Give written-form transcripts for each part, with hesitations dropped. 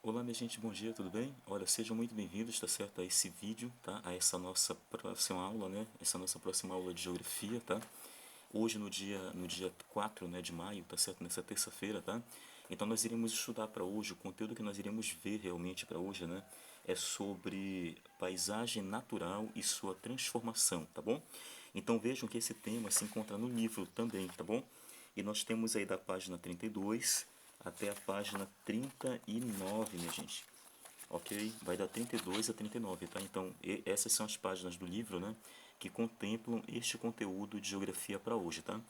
Olá, minha gente, bom dia, tudo bem? Olha, sejam muito bem-vindos, tá certo, a esse vídeo, tá? A essa nossa próxima aula, né? Essa nossa próxima aula de geografia, tá? Hoje, no dia 4, né, de maio, tá certo? Nessa terça-feira, tá? Então, nós iremos estudar para hoje, o conteúdo que nós iremos ver realmente para hoje, né? É sobre paisagem natural e sua transformação, tá bom? Então, vejam que esse tema se encontra no livro também, tá bom? E nós temos aí da página 32 até a página 39, minha gente. Ok? Vai da 32 a 39, tá? Então, essas são as páginas do livro, né? Que contemplam este conteúdo de geografia para hoje, tá?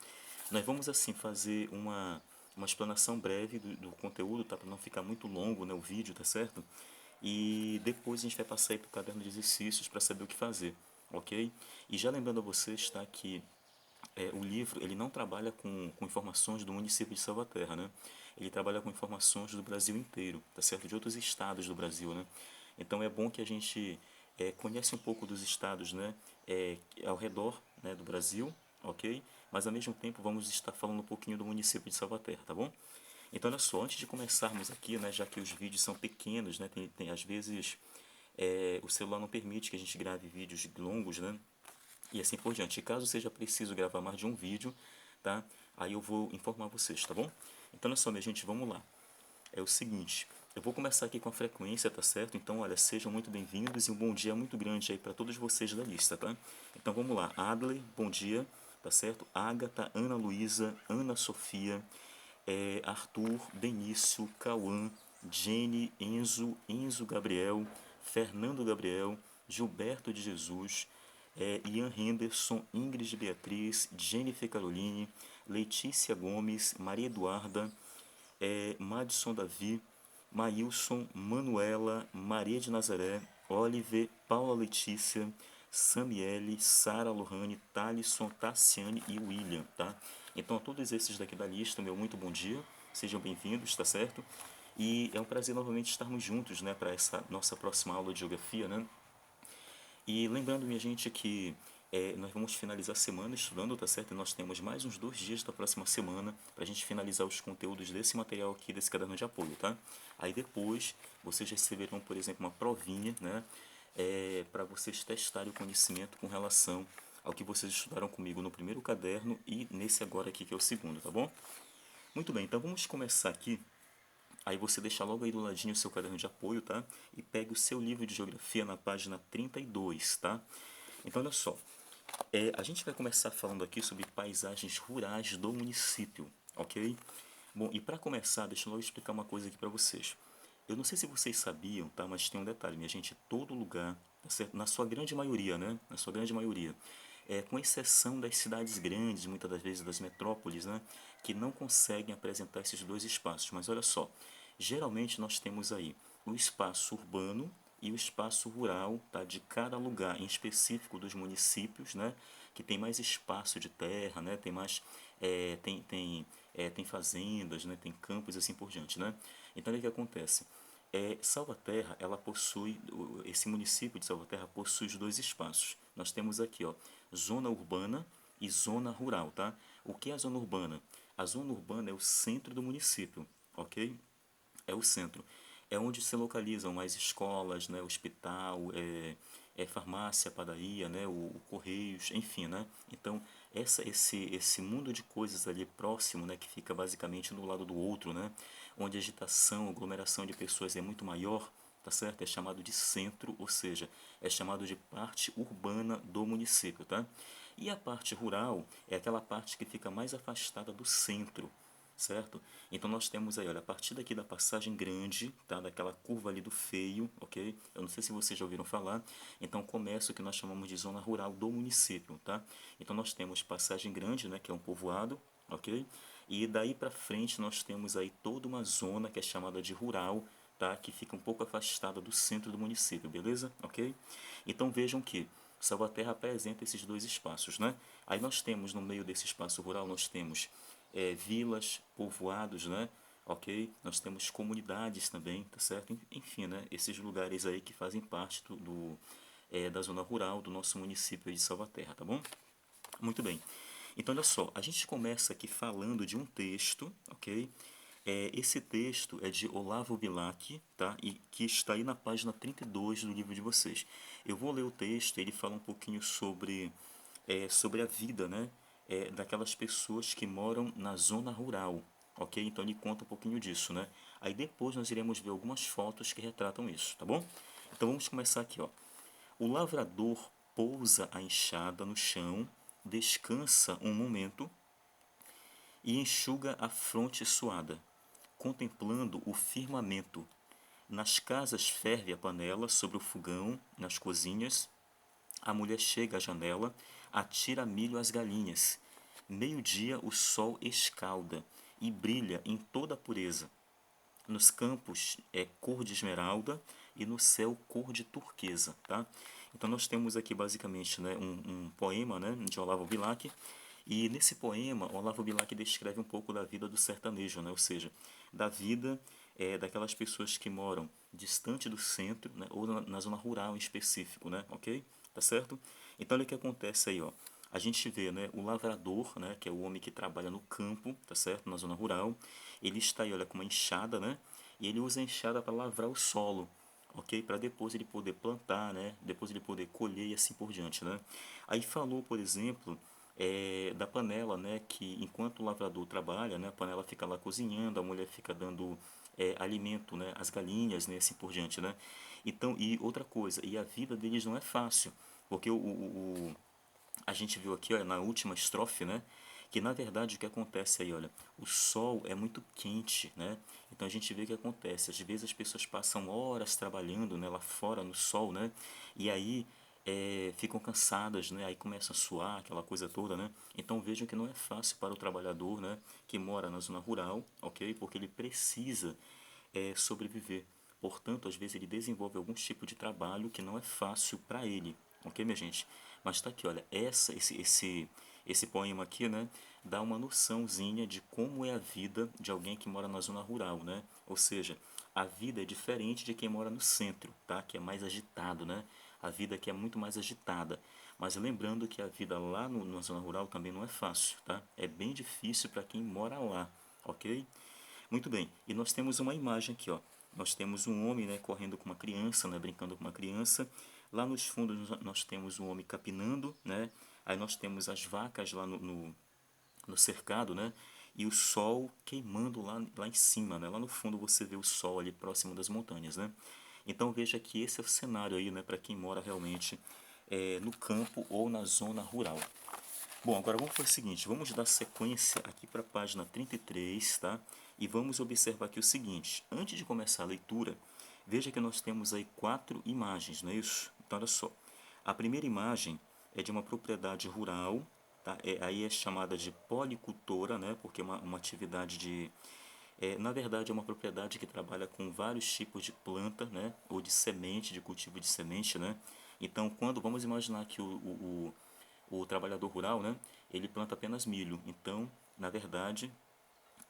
Nós vamos, assim, fazer uma explanação breve do conteúdo, tá? Para não ficar muito longo, né? O vídeo, tá certo? E depois a gente vai passar aí para o caderno de exercícios para saber o que fazer, ok? E já lembrando a vocês, tá? Que o livro ele não trabalha com informações do município de Salvaterra, né? Ele trabalha com informações do Brasil inteiro, tá certo? De outros estados do Brasil, né? Então é bom que a gente conhece um pouco dos estados, né? Ao redor, né, do Brasil, ok? Mas ao mesmo tempo vamos estar falando um pouquinho do município de Salvaterra, tá bom? Então olha só, antes de começarmos aqui, né, já que os vídeos são pequenos, né, tem às vezes o celular não permite que a gente grave vídeos longos, né? E assim por diante. E caso seja preciso gravar mais de um vídeo, tá? Aí eu vou informar vocês, tá bom? Então, olha só, minha gente, vamos lá. É o seguinte, eu vou começar aqui com a frequência, tá certo? Então, olha, sejam muito bem-vindos e um bom dia muito grande aí para todos vocês da lista, tá? Então, vamos lá. Adley, bom dia, tá certo? Agatha, Ana Luísa, Ana Sofia, Arthur, Benício, Cauã, Jenny, Enzo Gabriel, Fernando Gabriel, Gilberto de Jesus, Ian Henderson, Ingrid Beatriz, Jennifer Caroline, Letícia Gomes, Maria Eduarda, Madison Davi, Maílson, Manuela, Maria de Nazaré, Oliver, Paula Letícia, Samiele, Sara Lohane, Thalisson, Tassiane e William, tá? Então, a todos esses daqui da lista, meu muito bom dia, sejam bem-vindos, tá certo? E é um prazer novamente estarmos juntos, né, para essa nossa próxima aula de geografia, né? E lembrando, minha gente, que nós vamos finalizar a semana estudando, tá certo? E nós temos mais uns 2 dias da próxima semana para a gente finalizar os conteúdos desse material aqui, desse caderno de apoio, tá? Aí depois vocês receberão, por exemplo, uma provinha, né? Para vocês testarem o conhecimento com relação ao que vocês estudaram comigo no primeiro caderno e nesse agora aqui que é o segundo, tá bom? Muito bem, então vamos começar aqui. Aí você deixa logo aí do ladinho o seu caderno de apoio, tá? E pegue o seu livro de geografia na página 32, tá? Então, olha só. A gente vai começar falando aqui sobre paisagens rurais do município, ok? Bom, e para começar, deixa eu logo explicar uma coisa aqui para vocês. Eu não sei se vocês sabiam, tá? Mas tem um detalhe, minha gente, todo lugar, tá certo? Na sua grande maioria, né? Na sua grande maioria, com exceção das cidades grandes, muitas das vezes das metrópoles, né? Que não conseguem apresentar esses dois espaços. Mas olha só, geralmente nós temos aí o espaço urbano e o espaço rural, tá? De cada lugar em específico dos municípios, né? Que tem mais espaço de terra, né? Tem mais, tem fazendas, né? Tem campos e assim por diante, né? Então o que acontece? Salvaterra, ela possui, esse município de Salvaterra possui os dois espaços. Nós temos aqui, ó, zona urbana e zona rural, tá? O que é a zona urbana? A zona urbana é o centro do município, ok? É o centro. É onde se localizam mais escolas, né, hospital, farmácia, padaria, né, o Correios, enfim, né? Então, esse mundo de coisas ali próximo, né, que fica basicamente um do lado do outro, né, onde a agitação, aglomeração de pessoas é muito maior, tá certo? É chamado de centro, ou seja, é chamado de parte urbana do município, tá? E a parte rural é aquela parte que fica mais afastada do centro, certo? Então nós temos aí, olha, a partir daqui da passagem grande, tá? Daquela curva ali do feio, ok? Eu não sei se vocês já ouviram falar. Então começa o que nós chamamos de zona rural do município, tá? Então nós temos passagem grande, né? Que é um povoado, ok? E daí para frente nós temos aí toda uma zona que é chamada de rural, tá? Que fica um pouco afastada do centro do município, beleza? Ok? Então vejam que Salvaterra apresenta esses dois espaços, né? Aí nós temos no meio desse espaço rural, nós temos vilas, povoados, né? Ok? Nós temos comunidades também, tá certo? Enfim, né? Esses lugares aí que fazem parte da zona rural do nosso município de Salvaterra, tá bom? Muito bem. Então, olha só, a gente começa aqui falando de um texto, ok? Esse texto é de Olavo Bilac, tá? E que está aí na página 32 do livro de vocês. Eu vou ler o texto, ele fala um pouquinho sobre a vida, né? Daquelas pessoas que moram na zona rural, ok? Então ele conta um pouquinho disso, né? Aí depois nós iremos ver algumas fotos que retratam isso, tá bom? Então vamos começar aqui, ó. O lavrador pousa a enxada no chão, descansa um momento e enxuga a fronte suada, contemplando o firmamento. Nas casas ferve a panela sobre o fogão, nas cozinhas. A mulher chega à janela, atira milho às galinhas. Meio-dia o sol escalda e brilha em toda a pureza. Nos campos é cor de esmeralda e no céu cor de turquesa, tá? Então nós temos aqui basicamente, né, um poema, né, de Olavo Bilac, e nesse poema Olavo Bilac descreve um pouco da vida do sertanejo, né, ou seja, da vida daquelas pessoas que moram distante do centro, né, ou na zona rural em específico, né, ok? Tá certo? Então olha o que acontece aí, ó. A gente vê, né, o lavrador, né, que é o homem que trabalha no campo, tá certo? Na zona rural. Ele está aí, olha, com uma enxada, né? E ele usa a enxada para lavrar o solo, ok? Para depois ele poder plantar, né? Depois ele poder colher e assim por diante, né? Aí falou, por exemplo, da panela, né? Que enquanto o lavrador trabalha, né? A panela fica lá cozinhando, a mulher fica dando alimento, né? Às galinhas, né? Assim por diante, né? Então, e outra coisa, e a vida deles não é fácil, porque a gente viu aqui, olha, na última estrofe, né? Que na verdade o que acontece aí, olha, o sol é muito quente, né? Então a gente vê o que acontece. Às vezes as pessoas passam horas trabalhando, né, lá fora no sol, né? E aí ficam cansadas, né? Aí começam a suar, aquela coisa toda, né? Então vejam que não é fácil para o trabalhador, né? Que mora na zona rural, ok? Porque ele precisa sobreviver. Portanto, às vezes ele desenvolve algum tipo de trabalho que não é fácil para ele, ok, minha gente? Mas tá aqui, olha, esse poema aqui, né, dá uma noçãozinha de como é a vida de alguém que mora na zona rural, né? Ou seja, a vida é diferente de quem mora no centro, tá? Que é mais agitado, né? A vida aqui é muito mais agitada. Mas lembrando que a vida lá na zona rural também não é fácil, tá? É bem difícil para quem mora lá, ok? Muito bem, e nós temos uma imagem aqui, ó. Nós temos um homem, né, correndo com uma criança, né, brincando com uma criança. Lá nos fundos nós temos um homem capinando, né? Aí nós temos as vacas lá no cercado, né? E o sol queimando lá em cima, né? Lá no fundo você vê o sol ali próximo das montanhas, né? Então veja que esse é o cenário aí, né, para quem mora realmente no campo ou na zona rural. Bom, agora vamos fazer o seguinte, vamos dar sequência aqui para a página 33, tá? E vamos observar aqui o seguinte, antes de começar a leitura, veja que nós temos aí 4 imagens, não é isso? Então, olha só, a primeira imagem é de uma propriedade rural, tá? Aí é chamada de policultora, né? Porque é uma atividade na verdade é uma propriedade que trabalha com vários tipos de planta, né? Ou de semente, de cultivo de semente, né? Então, vamos imaginar que o trabalhador rural, né, ele planta apenas milho. Então, na verdade,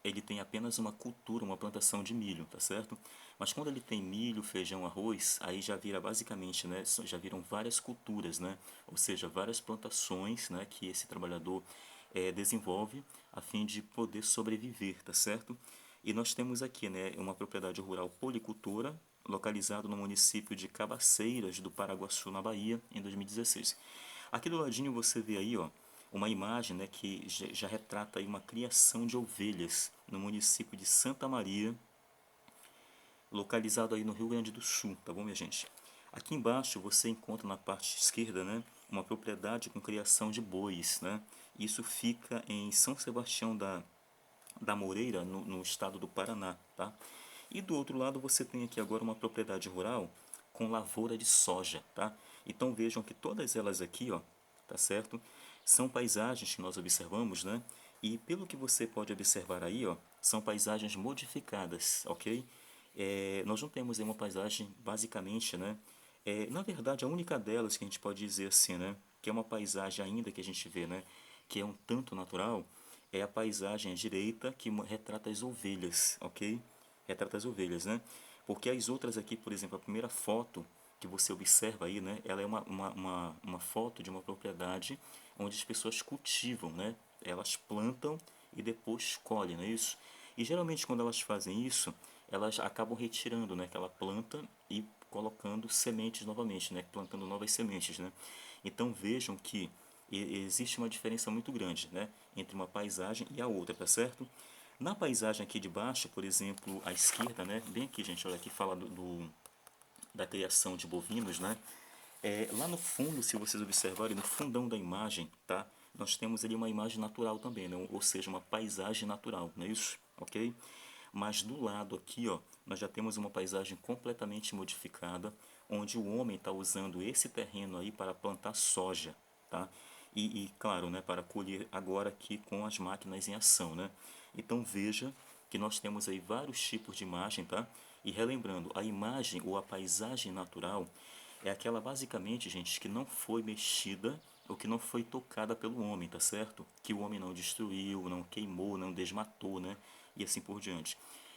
ele tem apenas uma cultura, uma plantação de milho, tá certo? Mas quando ele tem milho, feijão, arroz, aí já vira basicamente, né, já viram várias culturas, né? Ou seja, várias plantações, né, que esse trabalhador desenvolve a fim de poder sobreviver, tá certo? E nós temos aqui, né, uma propriedade rural policultora, localizado no município de Cabaceiras do Paraguaçu, na Bahia, em 2016. Aqui do ladinho você vê aí, ó, uma imagem, né, que já retrata aí uma criação de ovelhas no município de Santa Maria, localizado aí no Rio Grande do Sul, tá bom, minha gente? Aqui embaixo você encontra na parte esquerda, né, uma propriedade com criação de bois, né? Isso fica em São Sebastião da Moreira, no estado do Paraná, tá? E do outro lado você tem aqui agora uma propriedade rural com lavoura de soja, tá? Então vejam que todas elas aqui, ó, tá certo? São paisagens que nós observamos, né? E pelo que você pode observar aí, ó, são paisagens modificadas, ok? Nós não temos aí uma paisagem basicamente, né? Na verdade, a única delas que a gente pode dizer assim, né? Que é uma paisagem ainda que a gente vê, né? Que é um tanto natural, é a paisagem à direita que retrata as ovelhas, ok? Retrata as ovelhas, né? Porque as outras aqui, por exemplo, a primeira foto que você observa aí, né? Ela é uma foto de uma propriedade onde as pessoas cultivam, né? Elas plantam e depois colhem, não é isso? E geralmente quando elas fazem isso, elas acabam retirando, né, aquela planta e colocando sementes novamente, né, plantando novas sementes, né. Então vejam que existe uma diferença muito grande, né, entre uma paisagem e a outra, tá certo? Na paisagem aqui de baixo, por exemplo, à esquerda, né, bem aqui, gente, olha aqui, fala da criação de bovinos, né? Lá no fundo, se vocês observarem, no fundão da imagem, tá? Nós temos ali uma imagem natural também, né? Ou seja, uma paisagem natural, não é isso? Ok? Mas do lado aqui, ó, nós já temos uma paisagem completamente modificada, onde o homem está usando esse terreno aí para plantar soja, tá? Claro, né, para colher agora aqui com as máquinas em ação, né? Então veja que nós temos aí vários tipos de imagem, tá? E relembrando, a imagem ou a paisagem natural é aquela basicamente, gente, que não foi mexida ou que não foi tocada pelo homem, tá certo? Que o homem não destruiu, não queimou, não desmatou, né? E assim por diante.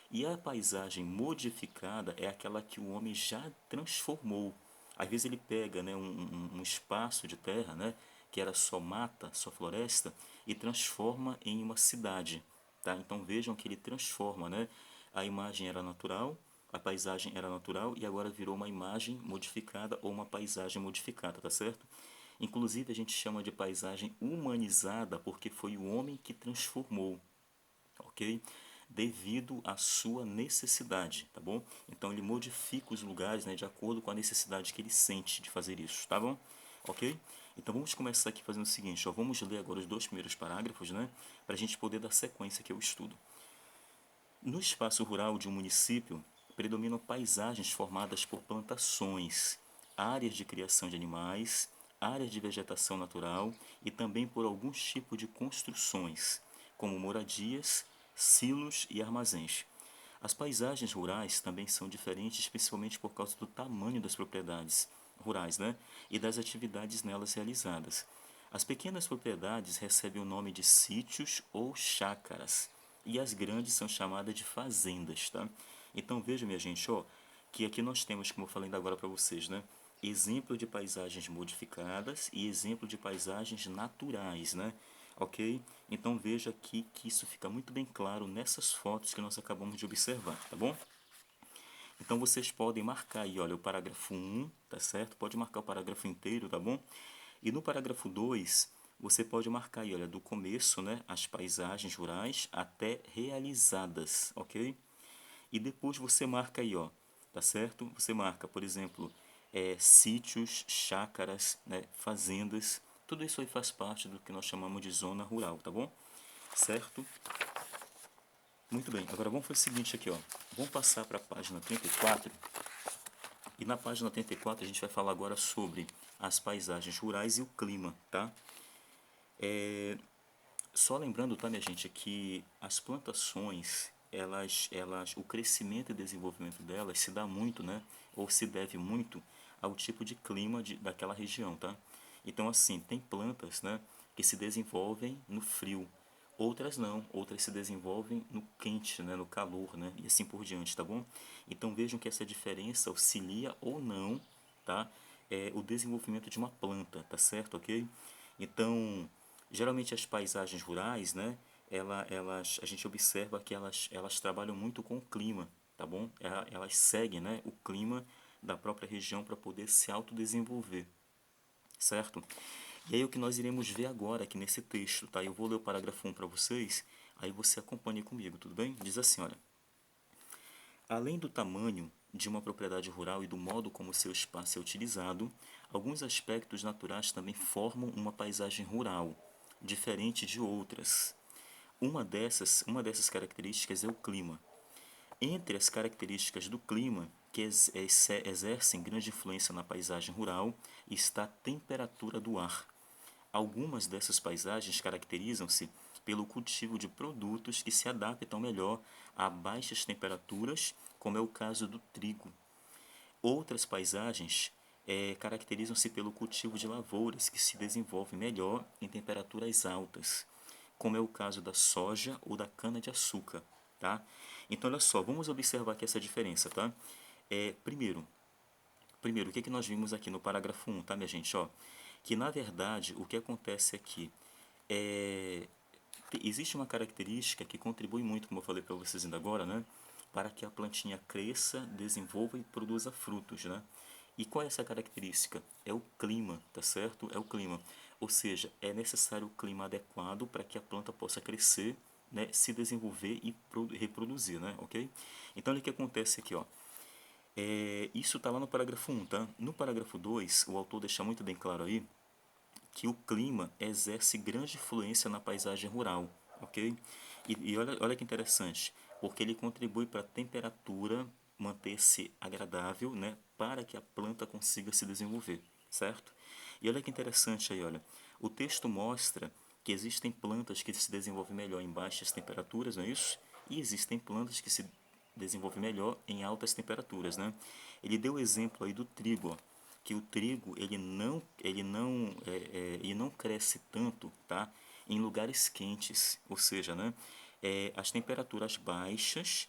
E a paisagem modificada é aquela que o homem já transformou. Às vezes ele pega, né, um espaço de terra, né, que era só mata, só floresta, e transforma em uma cidade. Tá? Então vejam que ele transforma, né? A imagem era natural, a paisagem era natural e agora virou uma imagem modificada ou uma paisagem modificada, tá certo? Inclusive a gente chama de paisagem humanizada porque foi o homem que transformou, ok? Devido à sua necessidade, tá bom? Então ele modifica os lugares, né, de acordo com a necessidade que ele sente de fazer isso, tá bom? Ok? Então vamos começar aqui fazendo o seguinte, ó, vamos ler agora os dois primeiros parágrafos, né, para a gente poder dar sequência aqui ao estudo. No espaço rural de um município, predominam paisagens formadas por plantações, áreas de criação de animais, áreas de vegetação natural e também por alguns tipos de construções, como moradias, silos e armazéns. As paisagens rurais também são diferentes, principalmente por causa do tamanho das propriedades rurais, né? E das atividades nelas realizadas. As pequenas propriedades recebem o nome de sítios ou chácaras, e as grandes são chamadas de fazendas, tá? Então veja, minha gente, ó, que aqui nós temos, como eu falei ainda agora para vocês, né? Exemplo de paisagens modificadas e exemplo de paisagens naturais, né? Ok? Então veja aqui que isso fica muito bem claro nessas fotos que nós acabamos de observar, tá bom? Então vocês podem marcar aí, olha, o parágrafo 1, tá certo? Pode marcar o parágrafo inteiro, tá bom? E no parágrafo 2, você pode marcar aí, olha, do começo, né, as paisagens rurais até realizadas, ok? E depois você marca aí, ó, tá certo? Você marca, por exemplo, sítios, chácaras, né, fazendas, tudo isso aí faz parte do que nós chamamos de zona rural, tá bom? Certo? Muito bem, agora vamos fazer o seguinte aqui, ó. Vamos passar para a página 34. E na página 34 a gente vai falar agora sobre as paisagens rurais e o clima, tá? Só lembrando, tá, minha gente, que as plantações, o crescimento e desenvolvimento delas se dá muito, né? Ou se deve muito ao tipo de clima daquela região, tá? Então, assim, tem plantas, né, que se desenvolvem no frio, outras não, outras se desenvolvem no quente, né, no calor, né, e assim por diante, tá bom? Então vejam que essa diferença auxilia ou não, tá? O desenvolvimento de uma planta, tá certo, ok? Então, geralmente as paisagens rurais, né, a gente observa que elas trabalham muito com o clima, tá bom? Elas seguem, né, o clima da própria região para poder se autodesenvolver, certo? E aí o que nós iremos ver agora aqui nesse texto, tá? Eu vou ler o parágrafo 1 para vocês, aí você acompanha comigo, tudo bem? Diz assim, olha: além do tamanho de uma propriedade rural e do modo como seu espaço é utilizado, alguns aspectos naturais também formam uma paisagem rural, diferente de outras. Uma dessas características é o clima. Entre as características do clima que exercem grande influência na paisagem rural está a temperatura do ar. Algumas dessas paisagens caracterizam-se pelo cultivo de produtos que se adaptam melhor a baixas temperaturas, como é o caso do trigo. Outras paisagens caracterizam-se pelo cultivo de lavouras que se desenvolvem melhor em temperaturas altas, como é o caso da soja ou da cana-de-açúcar, tá? Então, olha só, vamos observar aqui essa diferença, tá? Primeiro, o que nós vimos aqui no parágrafo 1, tá, minha gente? Ó, que, na verdade, o que acontece aqui é Existe uma característica que contribui muito, como eu falei para vocês ainda agora, né? Para que a plantinha cresça, desenvolva e produza frutos, né? E qual é essa característica? É o clima, tá certo? É o clima. Ou seja, é necessário o clima adequado para que a planta possa crescer, né? Se desenvolver e reproduzir, né? Ok? Então, o que acontece aqui, ó? Isso está lá no parágrafo 1, tá? No parágrafo 2, o autor deixa muito bem claro aí que o clima exerce grande influência na paisagem rural, ok? E olha que interessante, porque ele contribui para a temperatura manter-se agradável, né, para que a planta consiga se desenvolver, certo? E olha que interessante aí, olha, o texto mostra que existem plantas que se desenvolvem melhor em baixas temperaturas, não é isso? E existem plantas que se desenvolvem melhor em altas temperaturas, né? Ele deu o exemplo aí do trigo, ó, que o trigo ele não cresce tanto, tá? Em lugares quentes, ou seja, né? As temperaturas baixas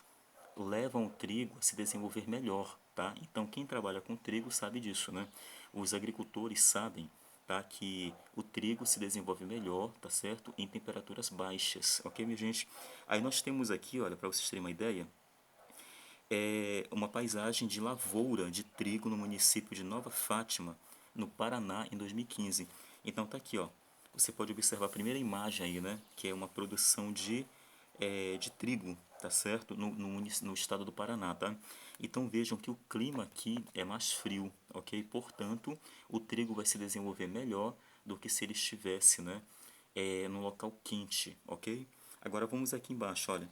levam o trigo a se desenvolver melhor, tá? Então quem trabalha com trigo sabe disso, né? Os agricultores sabem, tá? Que o trigo se desenvolve melhor, tá certo? Em temperaturas baixas, ok, minha gente? Aí nós temos aqui, olha, para vocês terem uma ideia, uma paisagem de lavoura de trigo no município de Nova Fátima, no Paraná, em 2015. Então tá aqui, ó. Você pode observar a primeira imagem aí, né? Que é uma produção de trigo, tá certo? No estado do Paraná, tá? Então vejam que o clima aqui é mais frio, ok? Portanto, o trigo vai se desenvolver melhor do que se ele estivesse, né? No local quente, ok? Agora vamos aqui embaixo, olha.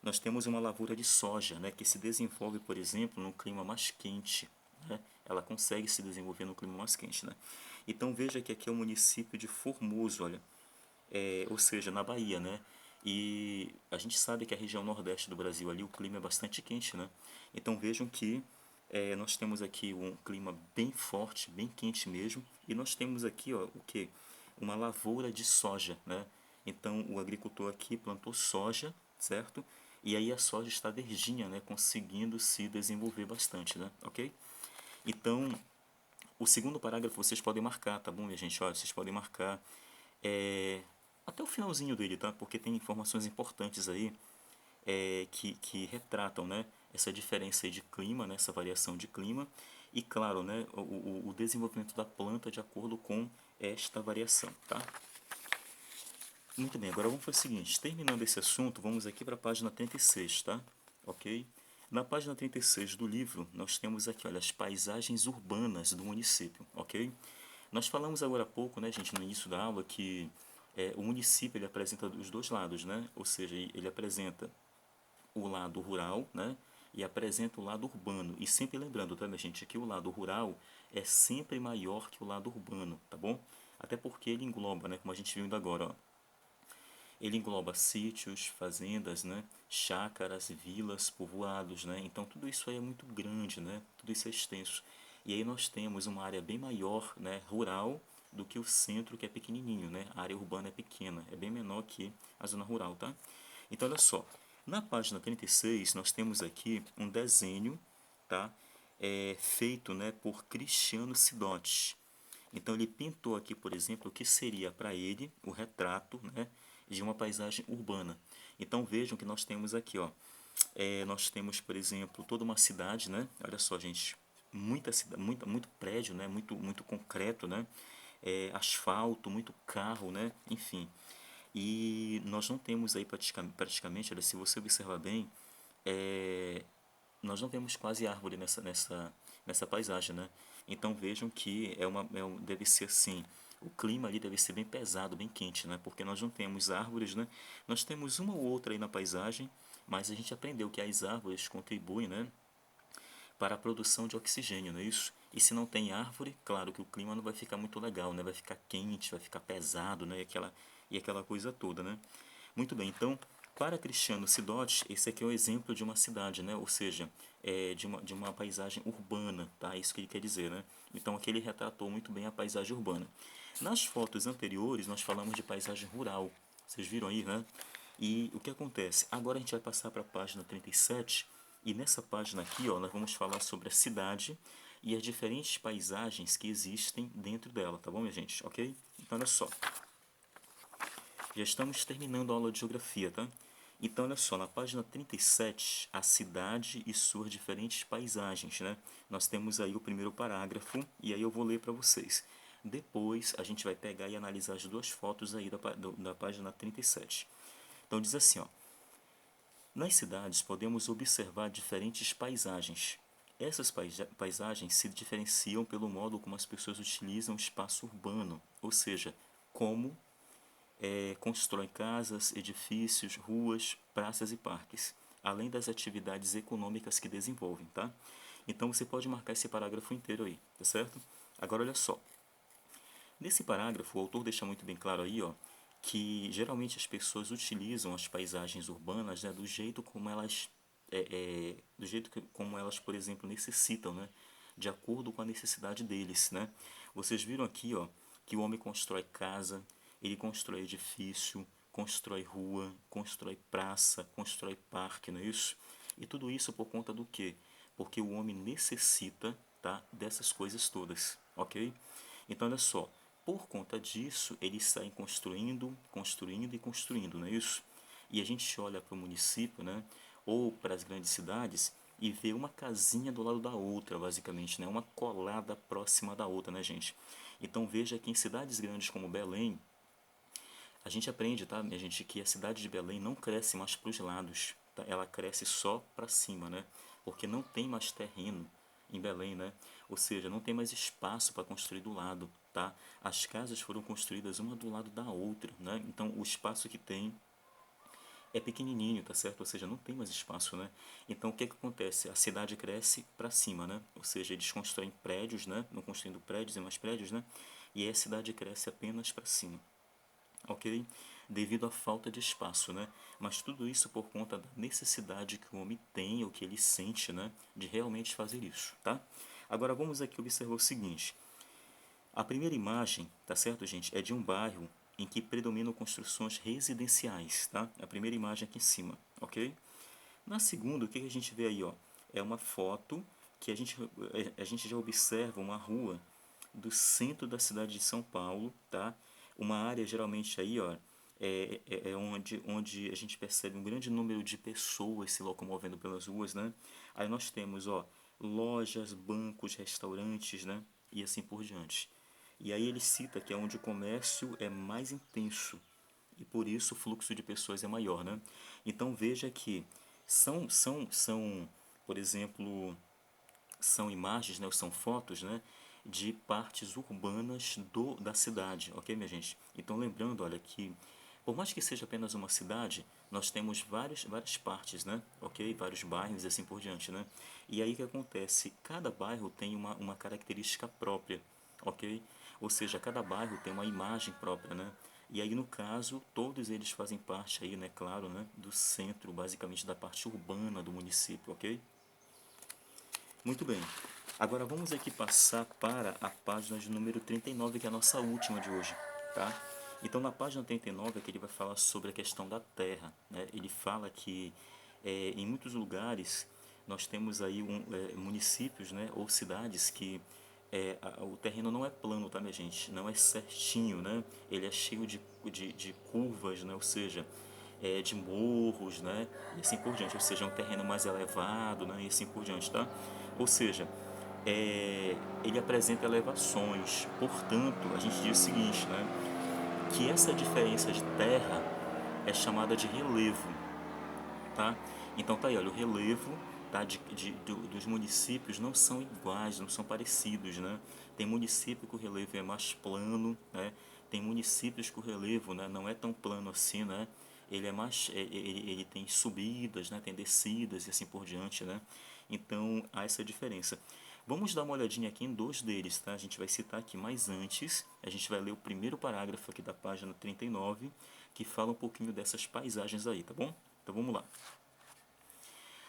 Nós temos uma lavoura de soja, né, que se desenvolve, por exemplo, num clima mais quente, né? Ela consegue se desenvolver no clima mais quente, né? Então veja que aqui é o município de Formoso, olha, ou seja, na Bahia, né? E a gente sabe que a região nordeste do Brasil ali o clima é bastante quente, né? Então vejam que nós temos aqui um clima bem forte, bem quente mesmo, e nós temos aqui, ó, o que? Uma lavoura de soja, né? Então o agricultor aqui plantou soja, certo? E aí a soja está verdinha, né? Conseguindo se desenvolver bastante, né? Ok? Então o segundo parágrafo vocês podem marcar, tá bom, minha gente? Olha, vocês podem marcar é, até o finalzinho dele, tá? Porque tem informações importantes aí que retratam, né? Essa diferença aí de clima, né? Essa variação de clima e, claro, né? O desenvolvimento da planta de acordo com esta variação, tá? Muito bem, agora vamos fazer o seguinte, terminando esse assunto, vamos aqui para a página 36, tá? Ok? Na página 36 do livro, nós temos aqui, olha, as paisagens urbanas do município, ok? Nós falamos agora há pouco, né, gente, no início da aula, que o município ele apresenta os dois lados, né? Ou seja, ele apresenta o lado rural, né? E apresenta o lado urbano. E sempre lembrando, tá, minha gente, que o lado rural é sempre maior que o lado urbano, tá bom? Até porque ele engloba, né, como a gente viu ainda agora, ó, ele engloba sítios, fazendas, né, chácaras, vilas, povoados, né? Então tudo isso aí é muito grande, né? Tudo isso é extenso. E aí nós temos uma área bem maior, né, rural, do que o centro que é pequenininho, né? A área urbana é pequena, é bem menor que a zona rural, tá? Então olha só, na página 36 nós temos aqui um desenho, tá? Feito, né, por Cristiano Sidotti. Então ele pintou aqui, por exemplo, o que seria para ele o retrato, né, de uma paisagem urbana. Então vejam que nós temos aqui, ó, nós temos, por exemplo, toda uma cidade, né? Olha só, gente, muito prédio, né? Muito concreto, né? Asfalto, muito carro, né? Enfim. E nós não temos aí praticamente, olha, se você observar bem, nós não vemos quase árvore nessa paisagem, né? Então vejam que deve ser assim, o clima ali deve ser bem pesado, bem quente, né? Porque nós não temos árvores, né? Nós temos uma ou outra aí na paisagem, mas a gente aprendeu que as árvores contribuem, né, para a produção de oxigênio, não é isso? E se não tem árvore, claro que o clima não vai ficar muito legal, né? Vai ficar quente, vai ficar pesado, né? E aquela coisa toda, né? Muito bem, então, para Cristiano Sidotti, esse aqui é o exemplo de uma cidade, né? Ou seja, de uma paisagem urbana, tá? Isso que ele quer dizer, né? Então, aqui ele retratou muito bem a paisagem urbana. Nas fotos anteriores, nós falamos de paisagem rural. Vocês viram aí, né? E o que acontece? Agora a gente vai passar para a página 37 e nessa página aqui, ó, nós vamos falar sobre a cidade e as diferentes paisagens que existem dentro dela, tá bom, minha gente? Ok? Então, olha só. Já estamos terminando a aula de geografia, tá? Então, olha só, na página 37, a cidade e suas diferentes paisagens, né? Nós temos aí o primeiro parágrafo, e aí eu vou ler para vocês. Depois, a gente vai pegar e analisar as duas fotos aí da página 37. Então, diz assim, ó. Nas cidades, podemos observar diferentes paisagens. Essas paisagens se diferenciam pelo modo como as pessoas utilizam o espaço urbano, ou seja, como constroem casas, edifícios, ruas, praças e parques, além das atividades econômicas que desenvolvem, tá? Então você pode marcar esse parágrafo inteiro aí, tá certo? Agora olha só. Nesse parágrafo, o autor deixa muito bem claro aí, ó, que geralmente as pessoas utilizam as paisagens urbanas, né, do jeito como elas, como elas, por exemplo, necessitam, né, de acordo com a necessidade deles, né. Vocês viram aqui, ó, que o homem constrói casa, ele constrói edifício, constrói rua, constrói praça, constrói parque, não é isso? E tudo isso por conta do quê? Porque o homem necessita, tá, dessas coisas todas, ok? Então, olha só, por conta disso, eles saem construindo, construindo e construindo, não é isso? E a gente olha para o município, né, ou para as grandes cidades e vê uma casinha do lado da outra, basicamente, né, uma colada próxima da outra, né, gente? Então veja que em cidades grandes como Belém, a gente aprende, tá, minha gente, que a cidade de Belém não cresce mais para os lados, tá? Ela cresce só para cima, né? Porque não tem mais terreno em Belém, né? Ou seja, não tem mais espaço para construir do lado, tá? As casas foram construídas uma do lado da outra, né? Então o espaço que tem é pequenininho, tá certo? Ou seja, não tem mais espaço, né? Então o que que acontece? A cidade cresce para cima, né? Ou seja, eles constroem prédios, né? Não construindo prédios e mais prédios, né? E aí a cidade cresce apenas para cima, ok? Devido à falta de espaço, né? Mas tudo isso por conta da necessidade que o homem tem, ou que ele sente, né? De realmente fazer isso, tá? Agora vamos aqui observar o seguinte. A primeira imagem, tá certo, gente? É de um bairro em que predominam construções residenciais, tá? A primeira imagem aqui em cima, ok? Na segunda, o que a gente vê aí, ó? É uma foto que a gente já observa uma rua do centro da cidade de São Paulo, tá? Uma área geralmente aí, ó, é onde a gente percebe um grande número de pessoas se locomovendo pelas ruas, né? Aí nós temos, ó, lojas, bancos, restaurantes, né? E assim por diante. E aí ele cita que é onde o comércio é mais intenso e por isso o fluxo de pessoas é maior, né? Então veja que são, por exemplo, são imagens, né, ou são fotos, né, de partes urbanas da cidade, ok, minha gente? Então lembrando, olha, que por mais que seja apenas uma cidade, nós temos várias partes, né, ok? Vários bairros e assim por diante, né? E aí o que acontece? Cada bairro tem uma característica própria, ok? Ou seja, cada bairro tem uma imagem própria, né? E aí, no caso, todos eles fazem parte aí, né, claro, né, do centro, basicamente da parte urbana do município, ok? Muito bem. Agora vamos aqui passar para a página de número 39, que é a nossa última de hoje, tá? Então, na página 39 aqui ele vai falar sobre a questão da terra, né? Ele fala que em muitos lugares nós temos aí municípios, né, ou cidades que o terreno não é plano, tá, minha gente? Não é certinho, né? Ele é cheio de curvas, né? Ou seja, de morros, né? E assim por diante. Ou seja, é um terreno mais elevado, né? E assim por diante, tá? Ou seja, ele apresenta elevações. Portanto, a gente diz o seguinte, né? Que essa diferença de terra é chamada de relevo, tá? Então tá aí, olha, o relevo, tá, dos municípios não são iguais, não são parecidos, né? Tem município que o relevo é mais plano, né? Tem municípios que o relevo, né, não é tão plano assim, né? Ele é mais, ele tem subidas, né? Tem descidas e assim por diante, né? Então há essa diferença. Vamos dar uma olhadinha aqui em dois deles, tá? A gente vai citar aqui, mas antes a gente vai ler o primeiro parágrafo aqui da página 39, que fala um pouquinho dessas paisagens aí, tá bom? Então vamos lá.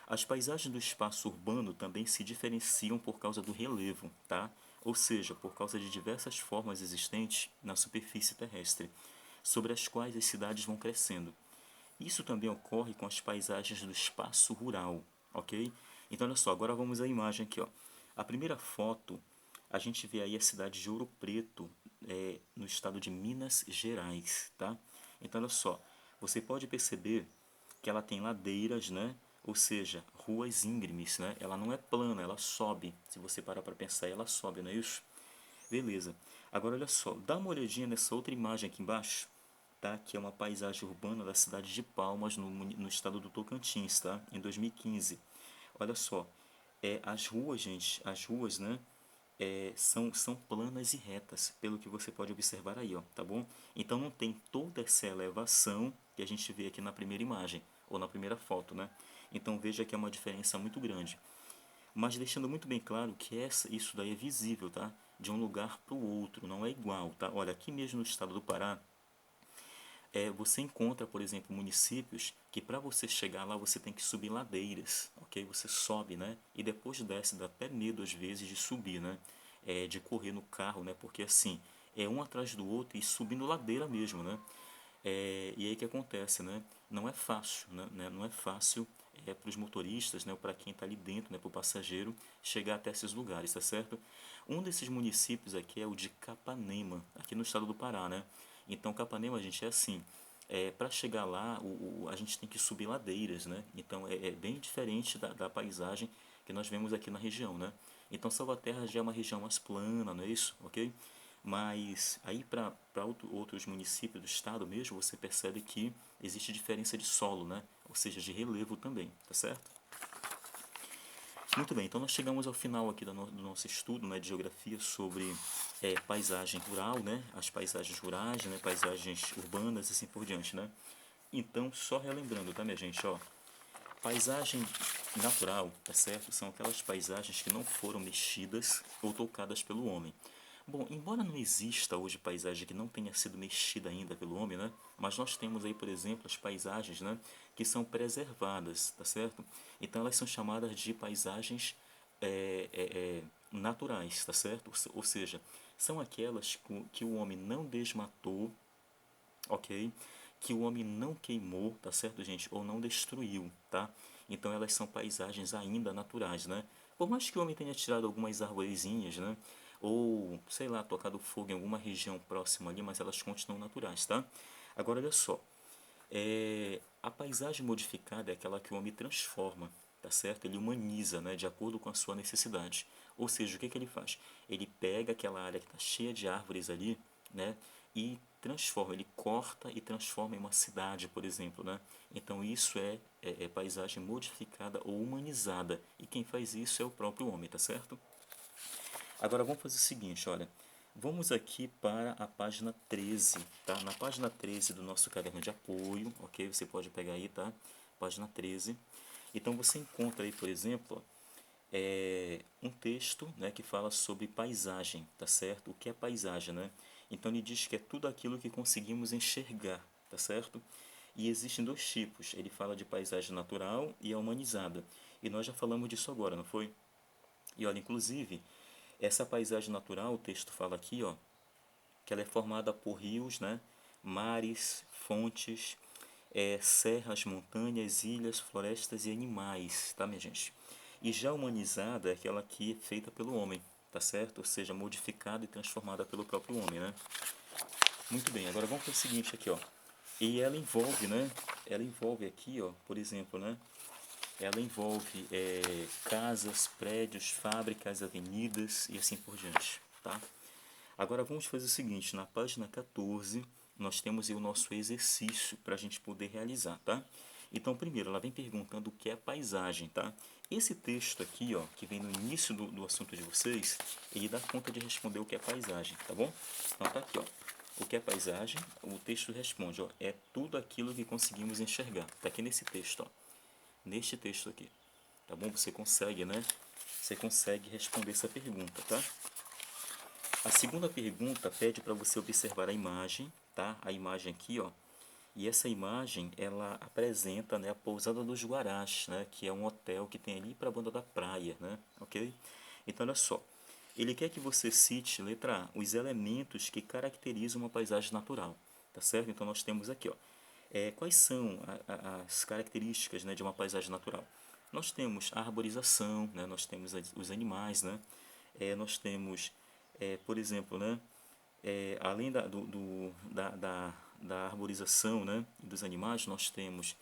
As paisagens do espaço urbano também se diferenciam por causa do relevo, tá? Ou seja, por causa de diversas formas existentes na superfície terrestre, sobre as quais as cidades vão crescendo. Isso também ocorre com as paisagens do espaço rural, ok? Então, olha só, agora vamos à imagem aqui, ó. A primeira foto, a gente vê aí a cidade de Ouro Preto, no estado de Minas Gerais, tá? Então, olha só, você pode perceber que ela tem ladeiras, né? Ou seja, ruas íngremes, né? Ela não é plana, ela sobe. Se você parar para pensar, ela sobe, não é isso? Beleza. Agora, olha só, dá uma olhadinha nessa outra imagem aqui embaixo, tá? Que é uma paisagem urbana da cidade de Palmas, no estado do Tocantins, tá? Em 2015. Olha só, as ruas, gente, as ruas, né? São planas e retas, pelo que você pode observar aí, ó, tá bom? Então não tem toda essa elevação que a gente vê aqui na primeira imagem, ou na primeira foto, né? Então veja que é uma diferença muito grande. Mas deixando muito bem claro que isso daí é visível, tá? De um lugar para o outro, não é igual, tá? Olha, aqui mesmo no estado do Pará, você encontra, por exemplo, municípios que para você chegar lá você tem que subir ladeiras, ok? Você sobe, né? E depois desce, dá até medo às vezes de subir, né? De correr no carro, né? Porque assim, é um atrás do outro e subindo ladeira mesmo, né? E aí que acontece, né? Não é fácil, né? Não é fácil para os motoristas, né? Ou para quem está ali dentro, né? Para o passageiro chegar até esses lugares, tá certo? Um desses municípios aqui é o de Capanema, aqui no estado do Pará, né? Então Capanema, gente, é assim, para chegar lá a gente tem que subir ladeiras, né? Então é bem diferente da paisagem que nós vemos aqui na região, né? Então Salvaterra já é uma região mais plana, não é isso? Ok? Mas aí para outros municípios do estado mesmo, você percebe que existe diferença de solo, né? Ou seja, de relevo também, tá certo? Muito bem, então nós chegamos ao final aqui do nosso estudo, né, de geografia sobre paisagem rural, né? As paisagens rurais, né? Paisagens urbanas e assim por diante, né? Então, só relembrando, tá, minha gente, ó, paisagem natural, tá certo? São aquelas paisagens que não foram mexidas ou tocadas pelo homem. Bom, embora não exista hoje paisagem que não tenha sido mexida ainda pelo homem, né? Mas nós temos aí, por exemplo, as paisagens, né? Que são preservadas, tá certo? Então elas são chamadas de paisagens naturais, tá certo? Ou seja, são aquelas que o homem não desmatou, ok? Que o homem não queimou, tá certo, gente? Ou não destruiu, tá? Então elas são paisagens ainda naturais, né? Por mais que o homem tenha tirado algumas arvorezinhas, né? Ou, sei lá, tocado fogo em alguma região próxima ali, mas elas continuam naturais, tá? Agora, olha só. A paisagem modificada é aquela que o homem transforma, tá certo? Ele humaniza, né? De acordo com a sua necessidade. Ou seja, o que que ele faz? Ele pega aquela área que está cheia de árvores ali, né? E transforma, ele corta e transforma em uma cidade, por exemplo, né? Então isso é paisagem modificada ou humanizada. E quem faz isso é o próprio homem, tá certo? Agora vamos fazer o seguinte, olha. Vamos aqui para a página 13, tá? Na página 13 do nosso caderno de apoio, ok? Você pode pegar aí, tá? Página 13. Então você encontra aí, por exemplo, um texto, né, que fala sobre paisagem, tá certo? O que é paisagem, né? Então ele diz que é tudo aquilo que conseguimos enxergar, tá certo? E existem dois tipos. Ele fala de paisagem natural e a humanizada. E nós já falamos disso agora, não foi? E olha, inclusive, essa paisagem natural, o texto fala aqui, ó, que ela é formada por rios, né, mares, fontes, serras, montanhas, ilhas, florestas e animais, tá, minha gente? E já humanizada é aquela que é feita pelo homem, tá certo? Ou seja, modificada e transformada pelo próprio homem, né? Muito bem, agora vamos para o seguinte aqui, ó. E ela envolve, né? Ela envolve aqui, ó, por exemplo, né? Ela envolve casas, prédios, fábricas, avenidas e assim por diante, tá? Agora vamos fazer o seguinte, na página 14 nós temos aí o nosso exercício para a gente poder realizar, tá? Então primeiro ela vem perguntando o que é paisagem, tá? Esse texto aqui, ó, que vem no início do assunto de vocês, ele dá conta de responder o que é paisagem, tá bom? Então tá aqui, ó. O que é paisagem? O texto responde, ó, é tudo aquilo que conseguimos enxergar. Tá aqui nesse texto, ó. Neste texto aqui, tá bom? Você consegue, né? Você consegue responder essa pergunta, tá? A segunda pergunta pede para você observar a imagem, tá? A imagem aqui, ó. E essa imagem, ela apresenta, né, a Pousada dos Guarás, né? Que é um hotel que tem ali para a banda da praia, né? Ok? Então, olha só. Ele quer que você cite, letra A, os elementos que caracterizam uma paisagem natural, tá certo? Então, nós temos aqui, ó. Quais são as características, né, de uma paisagem natural? Nós temos a arborização, né? Nós temos os animais, né? Nós temos, por exemplo, né? Além da arborização, né, dos animais, nós temos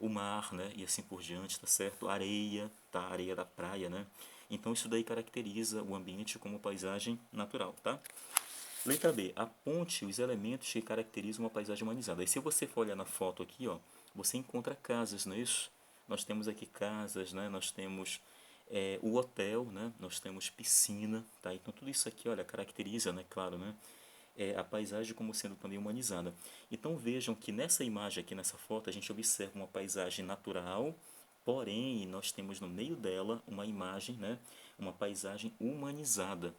o mar, né, e assim por diante, tá certo? Areia, tá? Areia da praia, né? Então isso daí caracteriza o ambiente como paisagem natural, tá? Letra B. Aponte os elementos que caracterizam uma paisagem humanizada. E se você for olhar na foto aqui, ó, você encontra casas, não é isso? Nós temos aqui casas, né? Nós temos o hotel, né? Nós temos piscina, tá? Então tudo isso aqui, olha, caracteriza, né? Claro, né? A paisagem como sendo também humanizada. Então vejam que nessa imagem aqui, nessa foto, a gente observa uma paisagem natural, porém nós temos no meio dela uma imagem, né? Uma paisagem humanizada.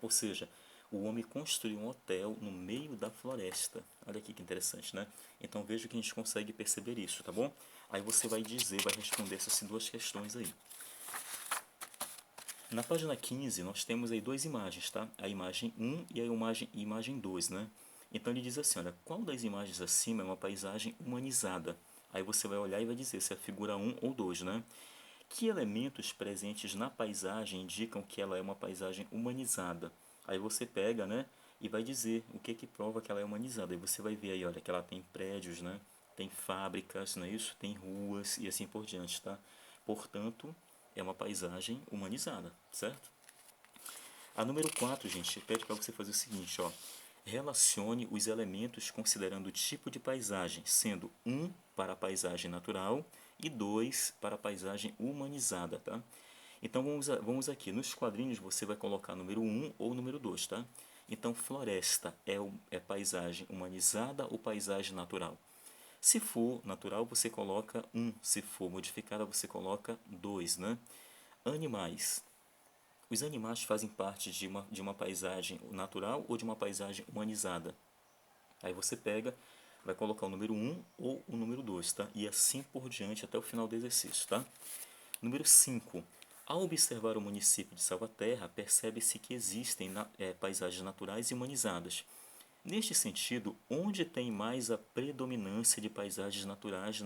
Ou seja, o homem construiu um hotel no meio da floresta. Olha aqui que interessante, né? Então veja que a gente consegue perceber isso, tá bom? Aí você vai dizer, vai responder essas duas questões aí. Na página 15, nós temos aí duas imagens, tá? A imagem 1 e a imagem 2, né? Então ele diz assim, olha, qual das imagens acima é uma paisagem humanizada? Aí você vai olhar e vai dizer se é a figura 1 ou 2, né? Que elementos presentes na paisagem indicam que ela é uma paisagem humanizada? Aí você pega, né, e vai dizer o que prova que ela é humanizada. Aí você vai ver aí, olha, que ela tem prédios, né, tem fábricas, não é isso? Tem ruas e assim por diante, tá? Portanto, é uma paisagem humanizada, certo? A número 4, gente, pede para você fazer o seguinte, ó. Relacione os elementos considerando o tipo de paisagem, sendo 1 para a paisagem natural e 2 para a paisagem humanizada, tá? Então vamos aqui, nos quadrinhos você vai colocar número 1 ou número 2, tá? Então floresta é paisagem humanizada ou paisagem natural? Se for natural, você coloca 1, se for modificada, você coloca 2, né? Animais. Os animais fazem parte de uma paisagem natural ou de uma paisagem humanizada? Aí você pega, vai colocar o número 1 ou o número 2, tá? E assim por diante até o final do exercício, tá? Número 5. Ao observar o município de Salvaterra, percebe-se que existem paisagens naturais e humanizadas. Neste sentido, onde tem mais a predominância de paisagens naturais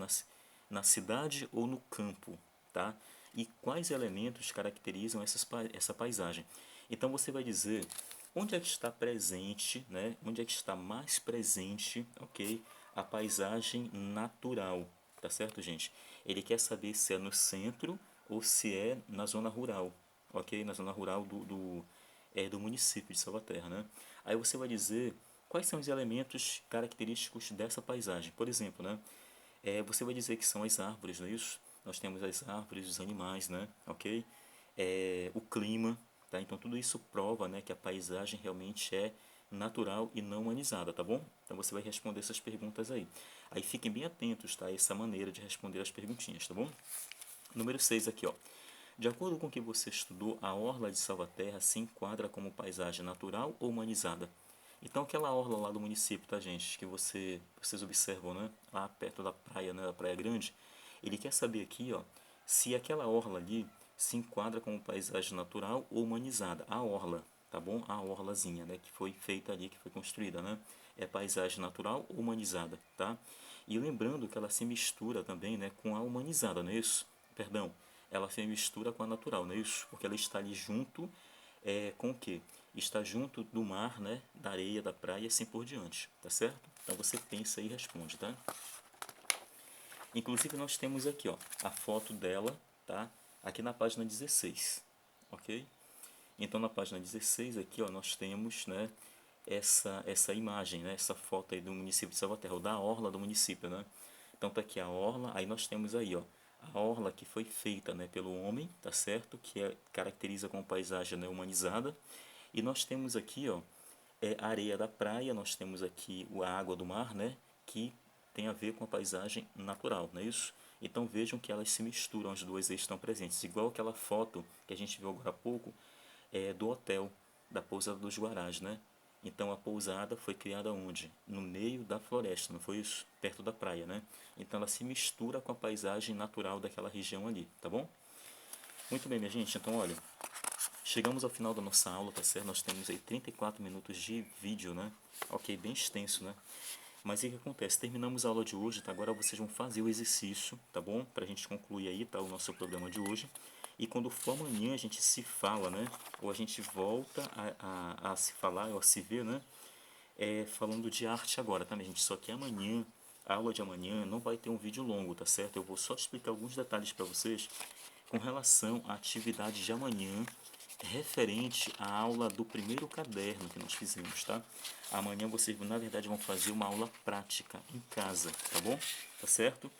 na cidade ou no campo, tá? E quais elementos caracterizam essa paisagem? Então você vai dizer onde é que está presente, né? Onde é que está mais presente, ok? A paisagem natural, tá certo, gente? Ele quer saber se é no centro ou se é na zona rural, ok? Na zona rural do município de Salvaterra, né? Aí você vai dizer quais são os elementos característicos dessa paisagem. Por exemplo, né? Você vai dizer que são as árvores, não é isso? Nós temos as árvores, os animais, né? Ok? O clima, tá? Então tudo isso prova, né, que a paisagem realmente é natural e não humanizada, tá bom? Então você vai responder essas perguntas aí. Aí fiquem bem atentos, tá? A essa maneira de responder as perguntinhas, tá bom? Número 6 aqui, ó. De acordo com o que você estudou, a orla de Salvaterra se enquadra como paisagem natural ou humanizada? Então aquela orla lá do município, tá, gente, que vocês observam, né, lá perto da praia, né, da Praia Grande, ele quer saber aqui, ó, se aquela orla ali se enquadra como paisagem natural ou humanizada. A orla, tá bom? A orlazinha, né, que foi feita ali, que foi construída, né? É paisagem natural ou humanizada, tá? E lembrando que ela se mistura também, né, com a humanizada, não é isso? Perdão, ela se mistura com a natural, não é isso? Porque ela está ali junto com o quê? Está junto do mar, né, da areia, da praia e assim por diante, tá certo? Então você pensa e responde, tá? Inclusive nós temos aqui, ó, a foto dela, tá? Aqui na página 16, ok? Então na página 16 aqui, ó, nós temos, né, essa imagem, né, essa foto aí do município de Salvaterra, ou da orla do município, né? Então tá aqui a orla, aí nós temos aí, ó, a orla que foi feita, né, pelo homem, tá certo? Que caracteriza como paisagem, né, humanizada. E nós temos aqui, ó, a areia da praia, nós temos aqui a água do mar, né, que tem a ver com a paisagem natural, não é isso? Então vejam que elas se misturam, as duas aí estão presentes, igual aquela foto que a gente viu agora há pouco, do hotel, da pousada dos Guarás, né? Então a pousada foi criada onde? No meio da floresta, não foi isso? Perto da praia, né? Então ela se mistura com a paisagem natural daquela região ali, tá bom? Muito bem, minha gente, então olha, chegamos ao final da nossa aula, tá certo? Nós temos aí 34 minutos de vídeo, né? Ok, bem extenso, né? Mas o que acontece? Terminamos a aula de hoje, tá? Agora vocês vão fazer o exercício, tá bom? Pra gente concluir aí, tá? O nosso programa de hoje. E quando for amanhã a gente se fala, né? Ou a gente volta a se falar, ou a se ver, né? falando de arte agora, tá, minha gente? Só que amanhã, a aula de amanhã, não vai ter um vídeo longo, tá certo? Eu vou só explicar alguns detalhes para vocês com relação à atividade de amanhã, referente à aula do primeiro caderno que nós fizemos, tá? Amanhã vocês, na verdade, vão fazer uma aula prática em casa, tá bom? Tá certo?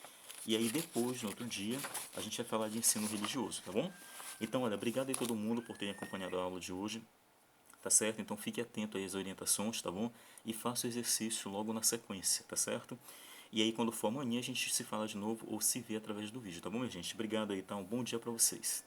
E aí depois, no outro dia, a gente vai falar de ensino religioso, tá bom? Então, olha, obrigado aí todo mundo por terem acompanhado a aula de hoje, tá certo? Então fique atento aí às orientações, tá bom? E faça o exercício logo na sequência, tá certo? E aí quando for amanhã a gente se fala de novo ou se vê através do vídeo, tá bom, minha gente? Obrigado aí, tá? Um bom dia pra vocês.